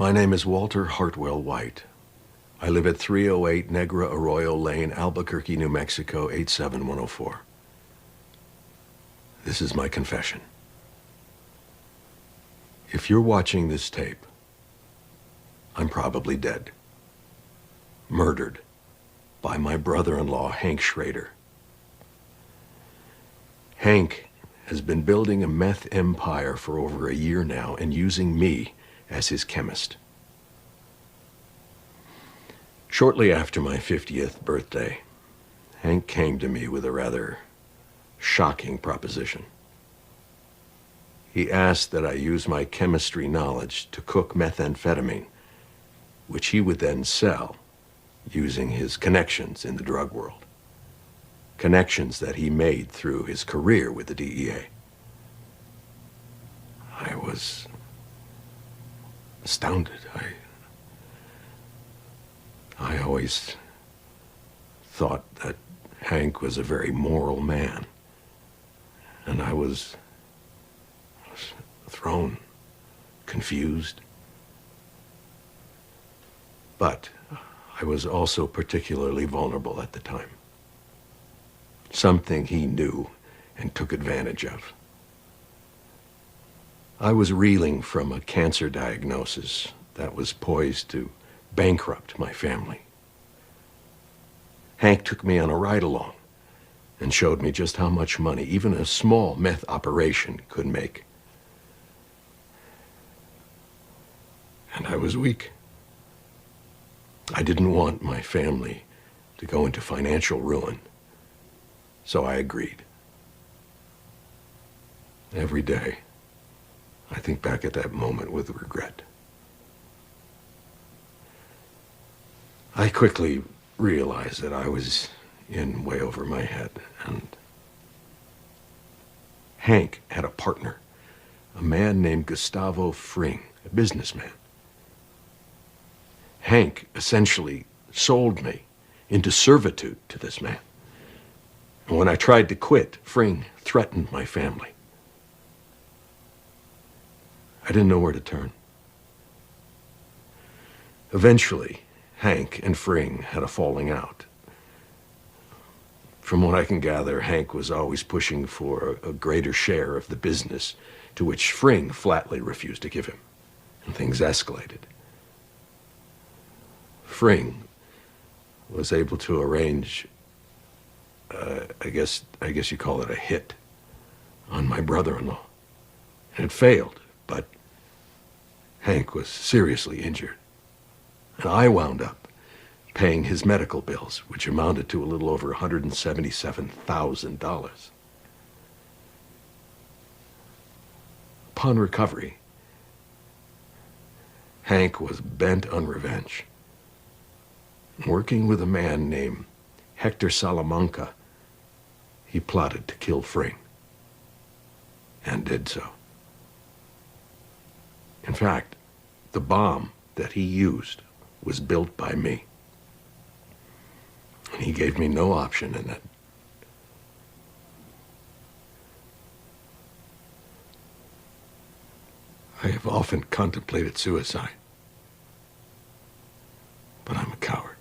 My name is Walter Hartwell White. I live at 308 Negra Arroyo Lane, Albuquerque, New Mexico, 87104. This is my confession. If you're watching this tape, I'm probably dead. Murdered by my brother-in-law, Hank Schrader. Hank has been building a meth empire for over a year now and using me as his chemist. Shortly after my 50th birthday, Hank came to me with a rather shocking proposition. He asked that I use my chemistry knowledge to cook methamphetamine, which he would then sell using his connections in the drug world. Connections that he made through his career with the DEA. I was astounded. I always thought that Hank was a very moral man. And I was thrown, confused. But I was also particularly vulnerable at the time. Something he knew and took advantage of. I was reeling from a cancer diagnosis that was poised to bankrupt my family. Hank took me on a ride-along and showed me just how much money even a small meth operation could make. And I was weak. I didn't want my family to go into financial ruin, so I agreed. Every day, I think back at that moment with regret. I quickly realized that I was in way over my head, and Hank had a partner, a man named Gustavo Fring, a businessman. Hank essentially sold me into servitude to this man. And when I tried to quit, Fring threatened my family. I didn't know where to turn. Eventually, Hank and Fring had a falling out. From what I can gather, Hank was always pushing for a greater share of the business, to which Fring flatly refused to give him, and things escalated. Fring was able to arrange, I guess you call it a hit, on my brother-in-law. And it failed, but Hank was seriously injured. And I wound up paying his medical bills, which amounted to a little over $177,000. Upon recovery, Hank was bent on revenge. Working with a man named Hector Salamanca, he plotted to kill Fring, and did so. In fact, the bomb that he used was built by me. And he gave me no option in it. I have often contemplated suicide, but I'm a coward.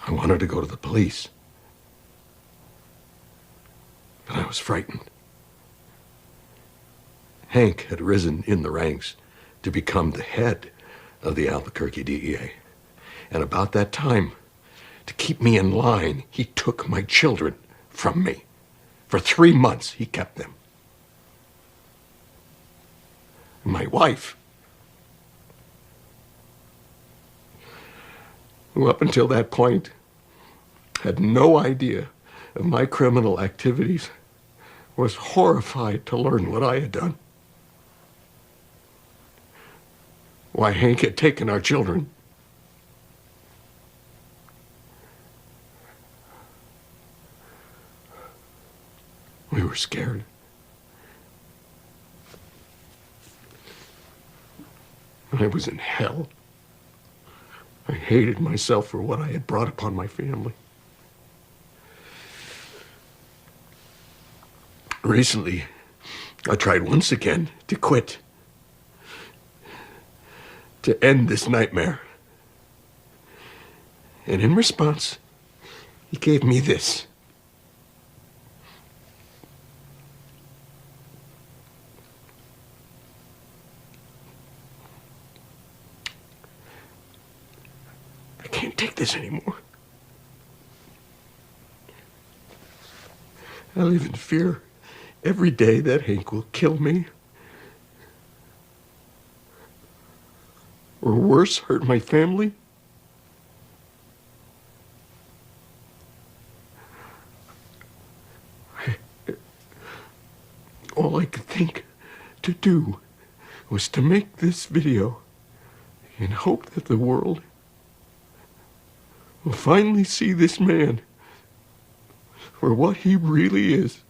I wanted to go to the police, but I was frightened. Hank had risen in the ranks to become the head of the Albuquerque DEA. And about that time, to keep me in line, he took my children from me. For 3 months, he kept them. My wife, who up until that point had no idea of my criminal activities, was horrified to learn what I had done. Why Hank had taken our children. We were scared. I was in hell. I hated myself for what I had brought upon my family. Recently, I tried once again to quit to end this nightmare. And in response, he gave me this. I can't take this anymore. I live in fear every day that Hank will kill me. Or worse, hurt my family. All I could think to do was to make this video in hope that the world will finally see this man for what he really is.